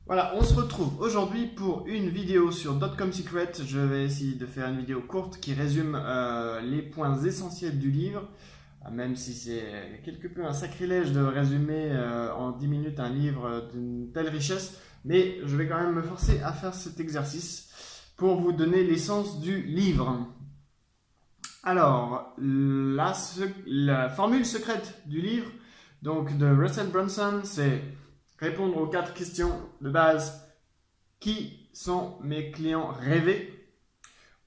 Voilà, on se retrouve aujourd'hui pour une vidéo sur Dotcom Secret. Je vais essayer de faire une vidéo courte qui résume les points essentiels du livre, même si c'est quelque peu un sacrilège de résumer en 10 minutes un livre d'une telle richesse, mais je vais quand même me forcer à faire cet exercice pour vous donner l'essence du livre. Alors, la formule secrète du livre, donc de Russell Brunson, c'est répondre aux 4 questions de base. Qui sont mes clients rêvés?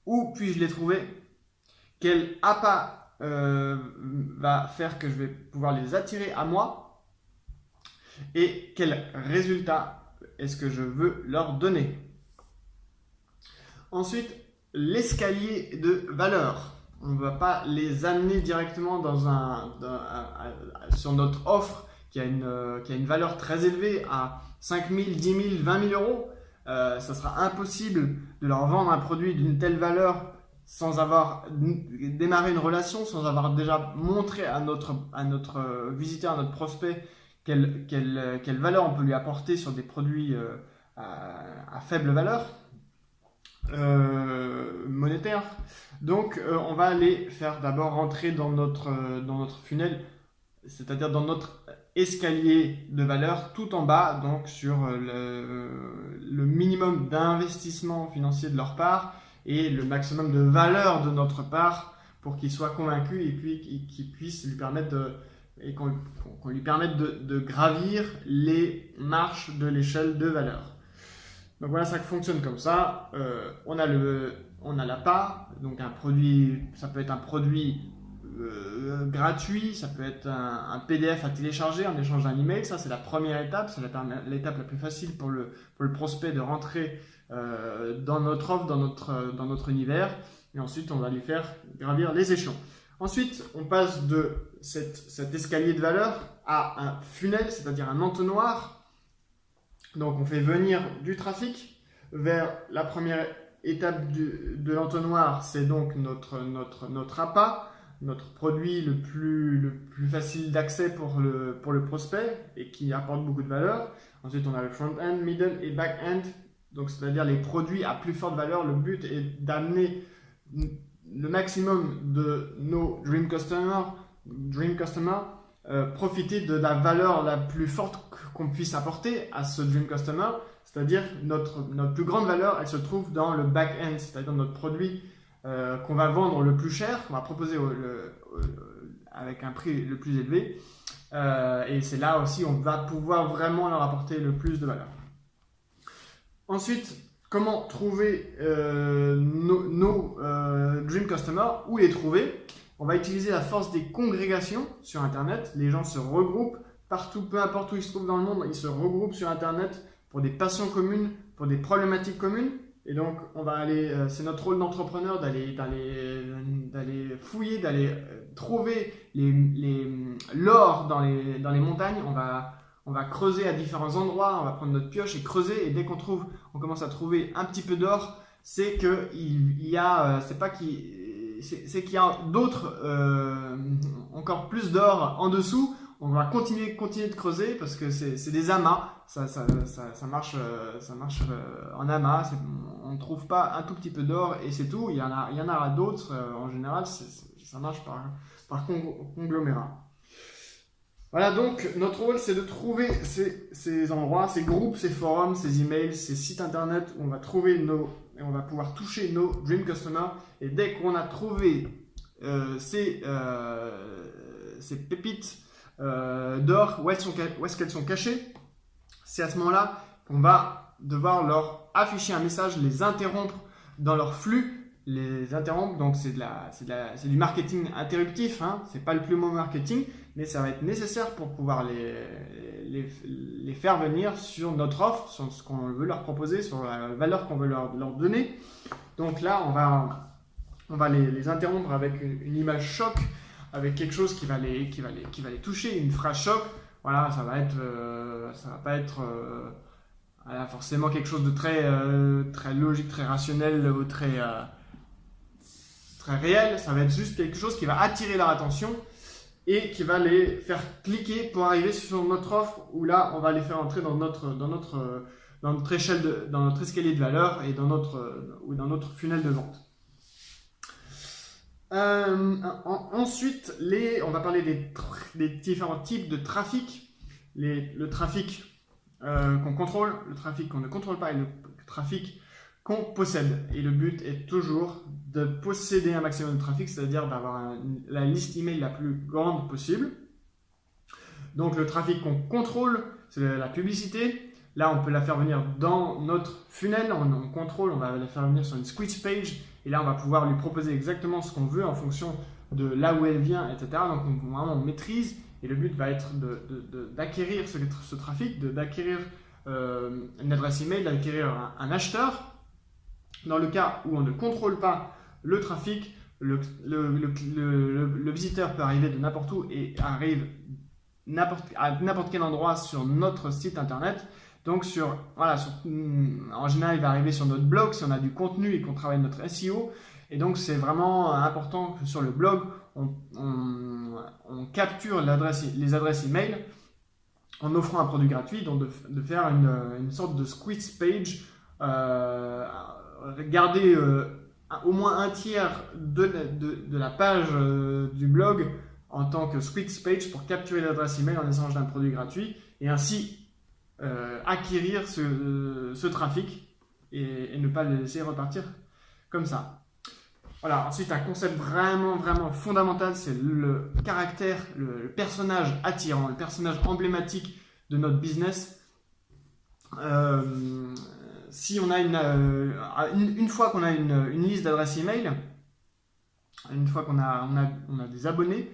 Où puis-je les trouver? Quel appât va faire que je vais pouvoir les attirer à moi? Et quel résultat est-ce que je veux leur donner? Ensuite, l'escalier de valeur. On ne va pas les amener directement sur notre offre qui a une valeur très élevée à 5 000, 10 000, 20 000 euros. Ça sera impossible de leur vendre un produit d'une telle valeur sans avoir démarré une relation, sans avoir déjà montré à notre visiteur, à notre prospect, quelle valeur on peut lui apporter sur des produits à faible valeur monétaire. Donc on va les faire d'abord rentrer dans notre funnel, c'est-à-dire dans notre escalier de valeur tout en bas, donc sur le minimum d'investissement financier de leur part et le maximum de valeur de notre part pour qu'ils soient convaincus et puis qu'ils puissent lui permettre qu'on lui permette de gravir les marches de l'échelle de valeur. Donc voilà, ça fonctionne comme ça. On a l'appât, donc un produit, ça peut être un produit gratuit, ça peut être un PDF à télécharger en échange d'un email. Ça, c'est la première étape, c'est l'étape la plus facile pour le prospect de rentrer dans notre offre, dans notre univers. Et ensuite, on va lui faire gravir les échelons. Ensuite, on passe de cet escalier de valeur à un funnel, c'est-à-dire un entonnoir. Donc on fait venir du trafic vers la première étape de l'entonnoir, c'est donc notre appât, notre produit le plus facile d'accès pour le prospect et qui apporte beaucoup de valeur. Ensuite on a le front-end, middle et back-end, donc c'est-à-dire les produits à plus forte valeur. Le but est d'amener le maximum de nos dream customers profiter de la valeur la plus forte qu'on puisse apporter à ce dream customer, c'est-à-dire notre plus grande valeur, elle se trouve dans le back-end, c'est-à-dire notre produit qu'on va vendre le plus cher, qu'on va proposer avec un prix le plus élevé, et c'est là aussi on va pouvoir vraiment leur apporter le plus de valeur. Ensuite, comment trouver nos dream customers, où les trouver? On va utiliser la force des congrégations sur Internet. Les gens se regroupent partout, peu importe où ils se trouvent dans le monde, ils se regroupent sur Internet pour des passions communes, pour des problématiques communes. Et donc, on va aller, c'est notre rôle d'entrepreneur d'aller fouiller, d'aller trouver l'or dans les montagnes. On va creuser à différents endroits, on va prendre notre pioche et creuser. Et dès on commence à trouver un petit peu d'or, c'est qu'il y a, c'est qu'il y a d'autres, encore plus d'or en dessous. On va continuer de creuser parce que c'est des amas. Ça marche en amas. On ne trouve pas un tout petit peu d'or et c'est tout. Il y en a d'autres. En général, ça marche par conglomérat. Voilà, donc notre rôle, c'est de trouver ces endroits, ces groupes, ces forums, ces emails, ces sites internet où on va trouver et on va pouvoir toucher nos dream customers. Et dès qu'on a trouvé ces pépites d'or, où est-ce qu'elles sont cachées, c'est à ce moment-là qu'on va devoir leur afficher un message, les interrompre dans leur flux. Les interrompre, donc c'est du marketing interruptif, hein. C'est pas le plus mot marketing, mais ça va être nécessaire pour pouvoir les faire venir sur notre offre, sur ce qu'on veut leur proposer, sur la valeur qu'on veut leur donner. Donc là, on va les interrompre avec une image choc, avec quelque chose qui va les toucher, une phrase choc. Voilà, ça va pas être forcément quelque chose de très logique, très rationnel ou très réel. Ça va être juste quelque chose qui va attirer leur attention et qui va les faire cliquer pour arriver sur notre offre, où là on va les faire entrer dans dans notre escalier de valeur et dans notre funnel de vente. Ensuite, on va parler des différents types de trafic. Le trafic qu'on contrôle, le trafic qu'on ne contrôle pas et le trafic qu'on possède. Et le but est toujours de posséder un maximum de trafic, c'est-à-dire d'avoir la liste email la plus grande possible. Donc le trafic qu'on contrôle, c'est la publicité. Là, on peut la faire venir dans notre funnel, on contrôle, on va la faire venir sur une squeeze page. Et là, on va pouvoir lui proposer exactement ce qu'on veut en fonction de là où elle vient, etc. Donc on maîtrise. Et le but va être d'acquérir ce trafic, d'acquérir une adresse email, d'acquérir un acheteur. Dans le cas où on ne contrôle pas le trafic, le visiteur peut arriver de n'importe où et arrive à n'importe quel endroit sur notre site internet. Donc en général, il va arriver sur notre blog si on a du contenu et qu'on travaille notre SEO. Et donc, c'est vraiment important que sur le blog, on capture les adresses email en offrant un produit gratuit, donc de faire une sorte de squeeze page, garder au moins un tiers de la page du blog en tant que squeeze page pour capturer l'adresse email en échange d'un produit gratuit et ainsi acquérir ce trafic et ne pas le laisser repartir comme ça. Voilà, ensuite un concept vraiment fondamental, c'est le caractère, le personnage attirant, le personnage emblématique de notre business. Si on a une fois qu'on a une liste d'adresses email, une fois qu'on a des abonnés,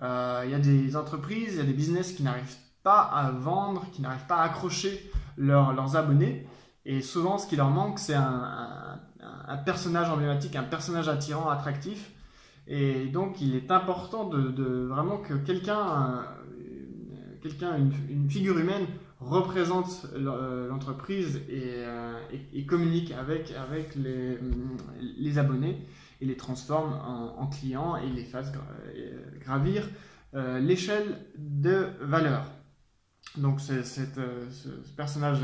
il y a des entreprises, il y a des business qui n'arrivent pas à vendre, qui n'arrivent pas à accrocher leurs abonnés. Et souvent, ce qui leur manque, c'est un personnage emblématique, un personnage attirant, attractif. Et donc, il est important de vraiment que une figure humaine représente l'entreprise et communique avec les abonnés et les transforme en clients et les fasse gravir l'échelle de valeur. Donc, ce personnage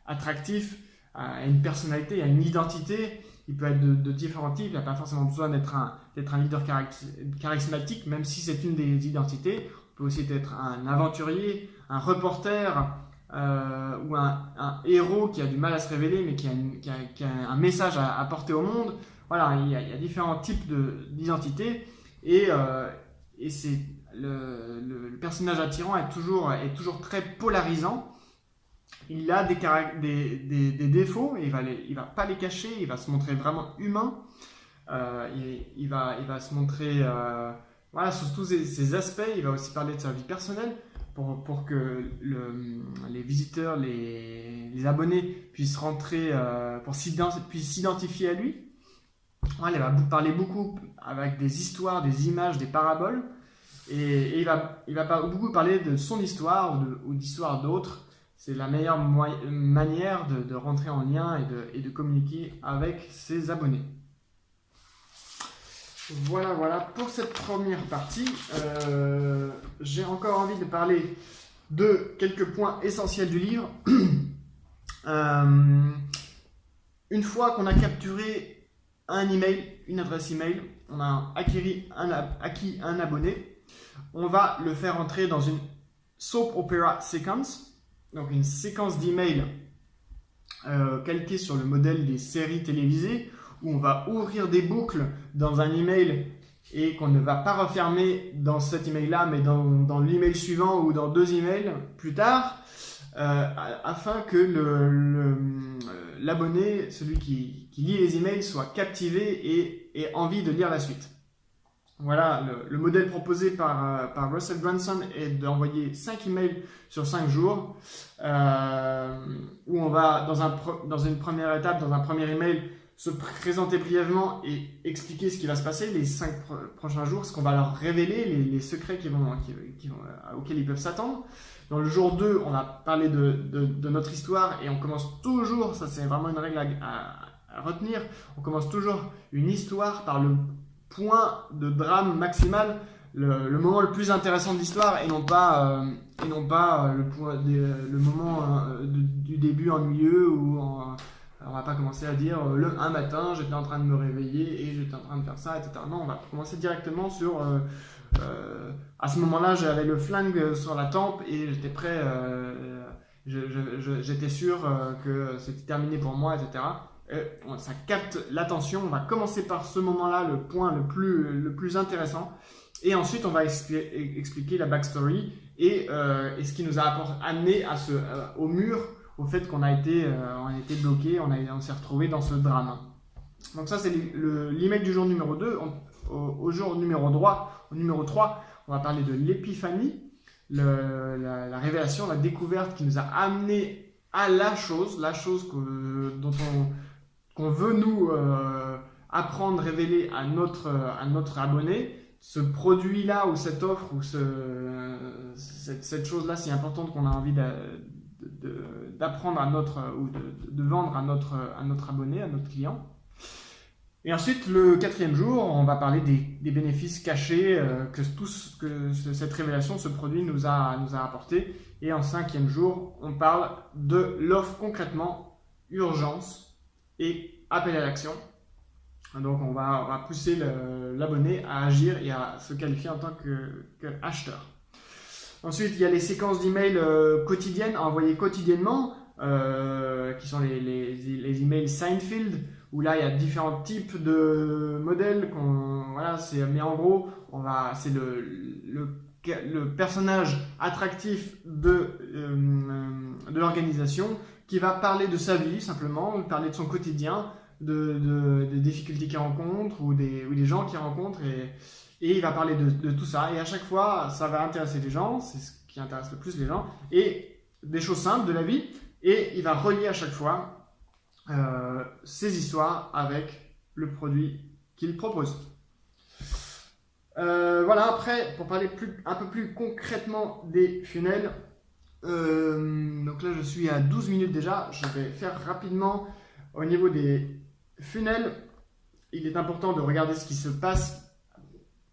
attractif a une personnalité, a une identité. Il peut être de différents types. Il n'a pas forcément besoin d'être un leader charismatique, même si c'est une des identités. On peut aussi être un aventurier, un reporter ou un héros qui a du mal à se révéler, mais qui a un message à apporter au monde. Voilà, il y a différents types d'identités et c'est le personnage attirant est toujours très polarisant. Il a des défauts et il va pas les cacher, il va se montrer vraiment humain. Il va se montrer sous tous ces aspects. Il va aussi parler de sa vie personnelle pour que les visiteurs, les abonnés puissent rentrer, puissent s'identifier à lui. Il va parler beaucoup avec des histoires, des images, des paraboles. Et il va beaucoup parler de son histoire ou d'histoire d'autres. C'est la meilleure manière de rentrer en lien et de communiquer avec ses abonnés. Voilà pour cette première partie. J'ai encore envie de parler de quelques points essentiels du livre. Une fois qu'on a capturé un email, une adresse email, on a acquis un abonné, on va le faire entrer dans une soap opera sequence. Donc une séquence d'emails calquée sur le modèle des séries télévisées où on va ouvrir des boucles dans un email et qu'on ne va pas refermer dans cet email-là, mais dans l'email suivant ou dans 2 emails plus tard, afin que l'abonné, celui qui lit les emails, soit captivé et ait envie de lire la suite. Voilà, le modèle proposé par Russell Brunson est d'envoyer 5 emails sur 5 jours, où on va, dans une première étape, dans un premier email, se présenter brièvement et expliquer ce qui va se passer les 5 prochains jours, ce qu'on va leur révéler, les secrets auxquels ils peuvent s'attendre. Dans le jour 2, on a parlé de notre histoire et on commence toujours, ça c'est vraiment une règle à retenir, on commence toujours une histoire par le point de drame maximal. le moment le plus intéressant de l'histoire et non pas, le moment du début ennuyeux où on va pas commencer à dire un matin j'étais en train de me réveiller et j'étais en train de faire ça, etc. Non, on va commencer directement sur à ce moment-là j'avais le flingue sur la tempe et j'étais prêt, j'étais sûr que c'était terminé pour moi, etc. Ça capte l'attention. On va commencer par ce moment-là, le point le plus intéressant. Et ensuite, on va expliquer la backstory et ce qui nous a amené au mur, au fait qu'on a été bloqué, on s'est retrouvé dans ce drame. Donc ça, c'est l'email du jour numéro 2. Au jour numéro 3, on va parler de l'épiphanie, la révélation, la découverte qui nous a amené à la chose qu'on veut nous apprendre, révéler à notre abonné. Ce produit-là ou cette offre ou cette chose-là si importante qu'on a envie d'apprendre ou de vendre à notre abonné, à notre client. Et ensuite, le 4e jour, on va parler des bénéfices cachés que cette révélation, ce produit nous a apporté. Et en 5e jour, on parle de l'offre concrètement, urgence et appel à l'action. Donc on va pousser l'abonné à agir et à se qualifier en tant qu'acheteur. Ensuite, il y a les séquences d'emails quotidiennes à envoyer quotidiennement, qui sont les emails Seinfeld, où là il y a différents types de modèles. Mais en gros, c'est le personnage attractif de l'organisation qui va parler de sa vie simplement, parler de son quotidien, des difficultés qu'il rencontre ou des gens qu'il rencontre et il va parler de tout ça et à chaque fois ça va intéresser les gens, c'est ce qui intéresse le plus les gens et des choses simples de la vie et il va relier à chaque fois ces histoires avec le produit qu'il propose. Voilà, après pour parler un peu plus concrètement des funnels, donc là je suis à 12 minutes déjà, je vais faire rapidement au niveau des funnels. Il est important de regarder ce qui se passe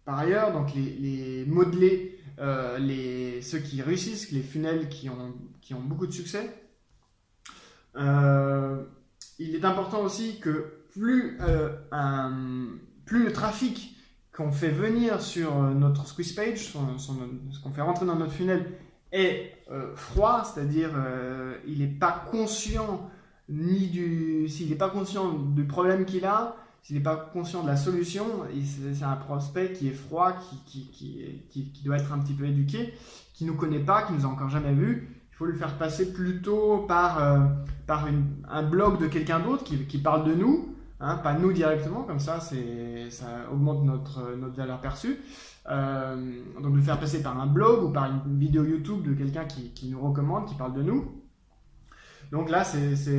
par ailleurs, donc les modeler, ceux qui réussissent, les funnels qui ont beaucoup de succès. Il est important aussi que plus le trafic qu'on fait venir sur notre squeeze page, ce qu'on fait rentrer dans notre funnel est froid, c'est-à-dire il n'est pas conscient s'il n'est pas conscient du problème qu'il a, s'il n'est pas conscient de la solution, c'est un prospect qui est froid, qui doit être un petit peu éduqué, qui ne nous connaît pas, qui ne nous a encore jamais vu. Il faut lui faire passer plutôt par un blog de quelqu'un d'autre qui parle de nous, hein, pas nous directement, comme ça augmente notre valeur perçue. Donc le faire passer par un blog ou par une vidéo YouTube de quelqu'un qui nous recommande, qui parle de nous. Donc là,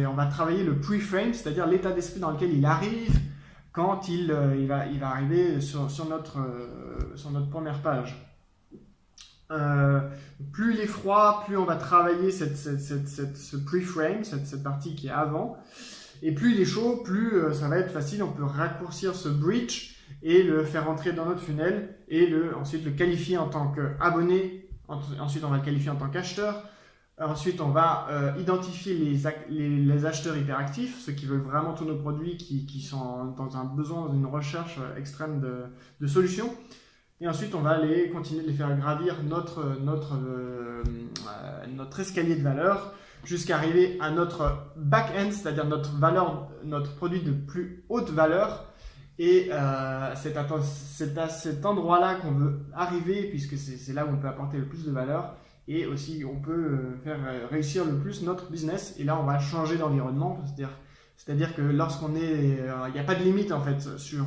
on va travailler le pre-frame, c'est-à-dire l'état d'esprit dans lequel il arrive quand il va arriver sur notre première page. Plus il est froid, plus on va travailler ce pre-frame, cette partie qui est avant. Et plus il est chaud, plus ça va être facile. On peut raccourcir ce bridge et le faire rentrer dans notre funnel et ensuite le qualifier en tant qu'abonné. Ensuite, on va le qualifier en tant qu'acheteur. Ensuite, on va identifier les acheteurs hyperactifs, ceux qui veulent vraiment tous nos produits, qui sont dans un besoin, dans une recherche extrême de solutions. Et ensuite, on va continuer de les faire gravir notre escalier de valeur jusqu'à arriver à notre back-end, c'est-à-dire notre produit de plus haute valeur. Et c'est à cet endroit-là qu'on veut arriver, puisque c'est là où on peut apporter le plus de valeur. Et aussi, on peut faire réussir le plus notre business. Et là, on va changer d'environnement. C'est-à-dire que lorsqu'on est... Il n'y a pas de limite, en fait, sur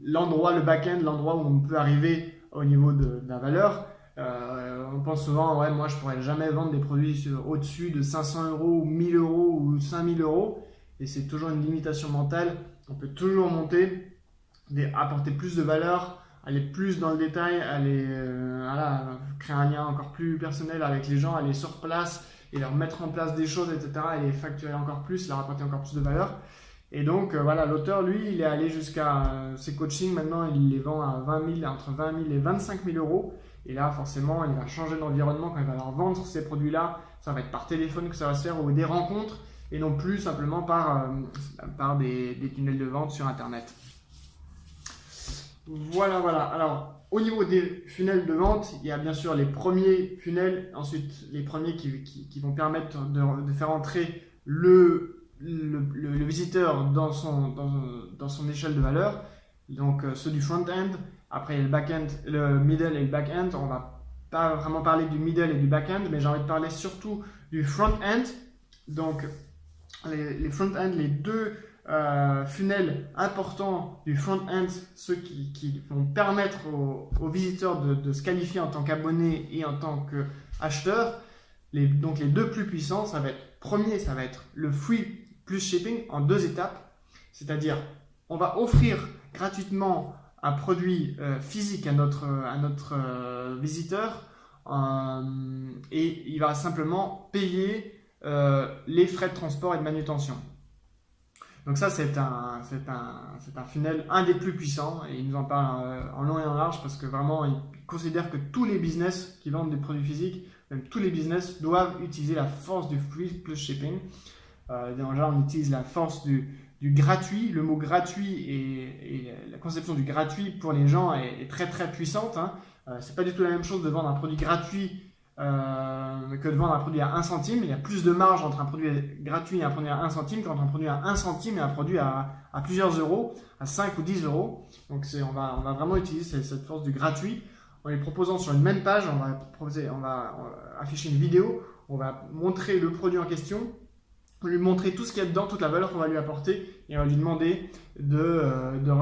l'endroit, le back-end, l'endroit où on peut arriver au niveau de la valeur. On pense souvent, ouais, moi, je ne pourrais jamais vendre des produits au-dessus de 500 €, ou 1000 € ou 5000 €. Et c'est toujours une limitation mentale. On peut toujours monter, apporter plus de valeur, aller plus dans le détail, créer un lien encore plus personnel avec les gens, aller sur place et leur mettre en place des choses, etc. Et les facturer encore plus, leur apporter encore plus de valeur. Et donc, voilà, l'auteur, lui, il est allé jusqu'à ses coachings. Maintenant, il les vend à 20 000, entre 20 000 et 25 000 euros. Et là, forcément, il va changer d'environnement quand il va leur vendre ces produits-là. Ça va être par téléphone que ça va se faire ou des rencontres et non plus simplement par des tunnels de vente sur Internet. Voilà, voilà. Alors, au niveau des funnels de vente, il y a bien sûr les premiers funnels, ensuite les premiers qui vont permettre de faire entrer le visiteur dans son échelle de valeur. Donc, ceux du front-end. Après, il y a le back-end, le middle et le back-end. On va pas vraiment parler du middle et du back-end, mais j'ai envie de parler surtout du front-end. Donc, les front-end, les deux funnels importants du front-end, ceux qui vont permettre aux visiteurs de se qualifier en tant qu'abonné et en tant qu'acheteur. Donc, les deux plus puissants, ça va être le free plus shipping en 2 étapes. C'est-à-dire, on va offrir gratuitement un produit physique à notre visiteur et il va simplement payer les frais de transport et de manutention. Donc ça, c'est un funnel, un des plus puissants, et il nous en parle en long et en large parce que vraiment, il considère que tous les business qui vendent des produits physiques, même tous les business, doivent utiliser la force du free plus shipping. Déjà, on utilise la force du gratuit. Le mot gratuit et la conception du gratuit pour les gens est très très puissante. C'est pas du tout la même chose de vendre un produit gratuit que de vendre un produit à 1 centime. Il y a plus de marge entre un produit gratuit et un produit à 1 centime qu'entre un produit à 1 centime et un produit à plusieurs euros, à 5 ou 10 euros. Donc on va vraiment utiliser cette force du gratuit. En les proposant sur une même page, on va afficher une vidéo, on va montrer le produit en question, lui montrer tout ce qu'il y a dedans, toute la valeur qu'on va lui apporter, et on va lui demander de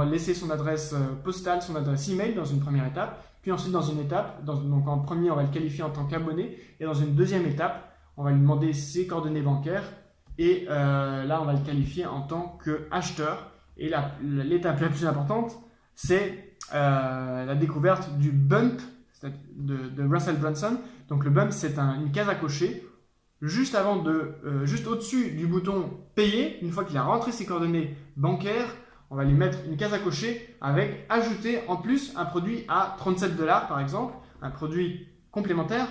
laisser son adresse postale, son adresse email dans une première étape, puis ensuite dans une étape, donc en premier on va le qualifier en tant qu'abonné, et dans une deuxième étape, on va lui demander ses coordonnées bancaires, et là on va le qualifier en tant qu'acheteur. Et l'étape la plus importante, c'est la découverte du bump de Russell Brunson. Donc le bump, c'est une case à cocher juste au-dessus du bouton payer. Une fois qu'il a rentré ses coordonnées bancaires, on va lui mettre une case à cocher avec ajouter en plus un produit à 37 $ par exemple, un produit complémentaire.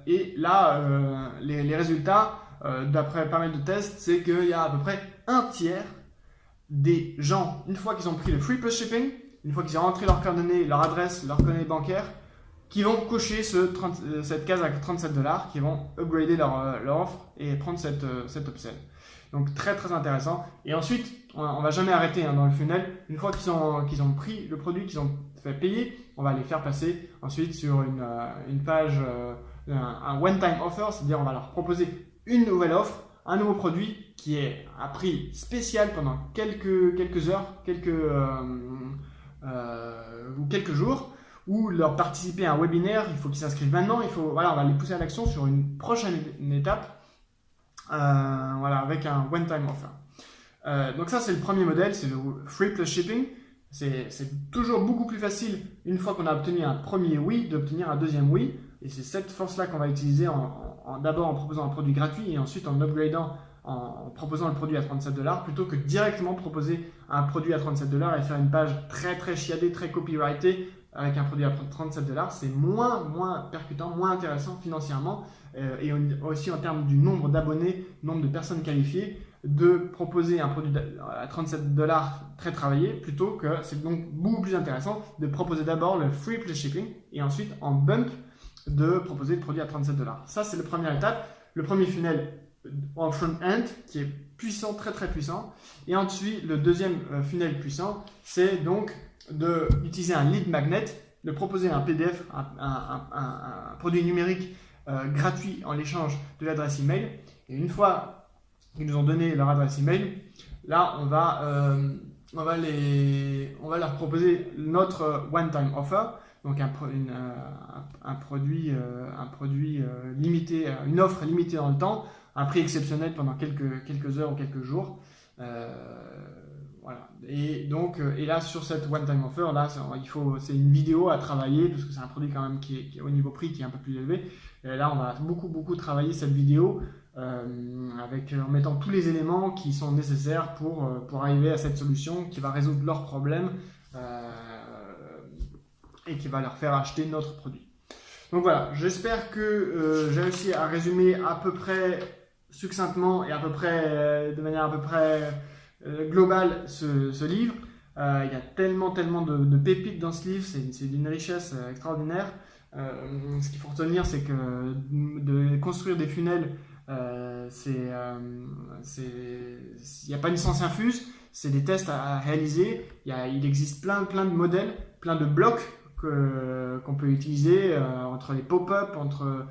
Et là, les résultats, d'après pas mal de tests, c'est qu'il y a à peu près un tiers des gens, une fois qu'ils ont pris le free plus shipping, une fois qu'ils ont rentré leurs coordonnées, leur adresse, leurs coordonnées bancaires, qui vont cocher cette case à 37 $, qui vont upgrader leur offre et prendre cette upsell. Donc très très intéressant. Et ensuite, on va jamais arrêter dans le funnel. Une fois qu'ils ont pris le produit, qu'ils ont fait payer, on va les faire passer ensuite sur une page, un one-time offer, c'est-à-dire on va leur proposer une nouvelle offre, un nouveau produit qui est à prix spécial pendant quelques heures, ou quelques jours, ou leur participer à un webinaire. Il faut qu'ils s'inscrivent maintenant. On va les pousser à l'action sur une prochaine étape, avec un one-time offer. Donc ça, c'est le premier modèle, c'est le free plus shipping. C'est toujours beaucoup plus facile, une fois qu'on a obtenu un premier oui, d'obtenir un deuxième oui. Et c'est cette force-là qu'on va utiliser d'abord en proposant un produit gratuit et ensuite en upgradant, en proposant le produit à 37 $, plutôt que directement proposer un produit à 37 $ et faire une page très très chiadée, très copyrightée avec un produit à 37 $. C'est moins percutant, moins intéressant financièrement et aussi en termes du nombre d'abonnés, nombre de personnes qualifiées, de proposer un produit à 37 $ très travaillé, plutôt que c'est donc beaucoup plus intéressant de proposer d'abord le free plus shipping et ensuite en bump de proposer le produit à 37 $. Ça, c'est la première étape, le premier funnel en front-end qui est puissant, très très puissant. Et ensuite, le deuxième funnel puissant, c'est donc d'utiliser un lead magnet, de proposer un PDF, un produit numérique gratuit en l'échange de l'adresse email. Et une fois qu'ils nous ont donné leur adresse email, là, on va leur proposer notre one-time offer. Donc un produit limité, une offre limitée dans le temps, un prix exceptionnel pendant quelques heures ou quelques jours. Voilà. Et là sur cette one-time offer, là c'est une vidéo à travailler parce que c'est un produit quand même qui est au niveau prix qui est un peu plus élevé. Et là on va beaucoup travailler cette vidéo en mettant tous les éléments qui sont nécessaires pour arriver à cette solution qui va résoudre leurs problèmes et qui va leur faire acheter notre produit. Donc voilà, j'espère que j'ai réussi à résumer à peu près succinctement et de manière à peu près globale ce livre. Il y a tellement de pépites dans ce livre, c'est d'une richesse extraordinaire. Ce qu'il faut retenir, c'est que de construire des funnels, il n'y a pas une science infuse, c'est des tests à réaliser. Il existe plein de modèles, plein de blocs qu'on peut utiliser entre les pop-up, entre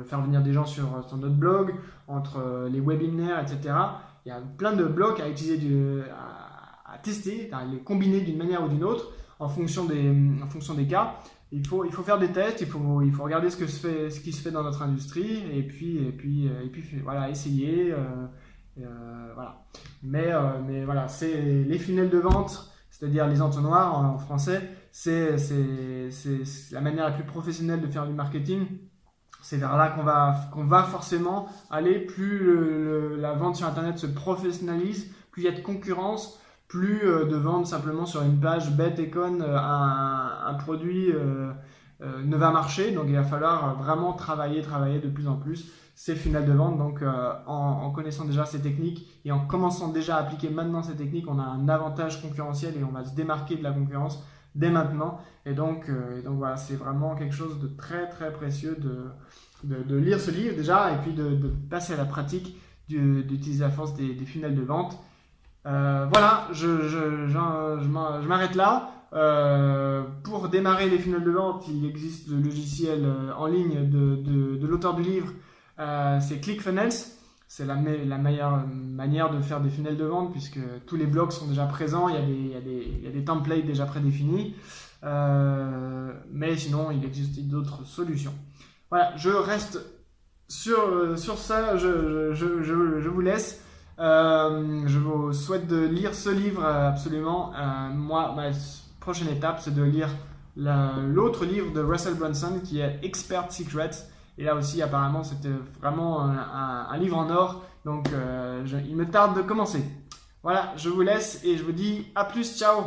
faire venir des gens sur notre blog, entre les webinaires, etc. Il y a plein de blocs à utiliser, à tester, à les combiner d'une manière ou d'une autre en fonction des cas. Il faut faire des tests, il faut regarder ce qui se fait dans notre industrie et puis voilà, essayer. Voilà. Mais voilà, c'est les funnels de vente, c'est-à-dire les entonnoirs en français, c'est la manière la plus professionnelle de faire du marketing. C'est vers là qu'on va forcément aller. Plus la vente sur Internet se professionnalise, plus il y a de concurrence, plus de vendre simplement sur une page bête et conne un produit ne va marcher. Donc il va falloir vraiment travailler de plus en plus ces funnels de vente. Donc en connaissant déjà ces techniques et en commençant déjà à appliquer maintenant ces techniques, on a un avantage concurrentiel et on va se démarquer de la concurrence dès maintenant. Et donc voilà, c'est vraiment quelque chose de très précieux de lire ce livre déjà et puis de passer à la pratique d'utiliser la force des funnels de vente. Voilà, je m'arrête là. Pour démarrer les funnels de vente, il existe le logiciel en ligne de l'auteur du livre, c'est ClickFunnels. C'est la meilleure manière de faire des funnels de vente puisque tous les blocs sont déjà présents, il y a des templates déjà prédéfinis. Mais sinon, il existe d'autres solutions. Voilà, je reste sur ça, je vous laisse. Je vous souhaite de lire ce livre absolument. Moi, ma prochaine étape, c'est de lire l'autre livre de Russell Brunson qui est Expert Secrets. Et là aussi, apparemment, c'était vraiment un livre en or. Donc, il me tarde de commencer. Voilà, je vous laisse et je vous dis à plus, ciao!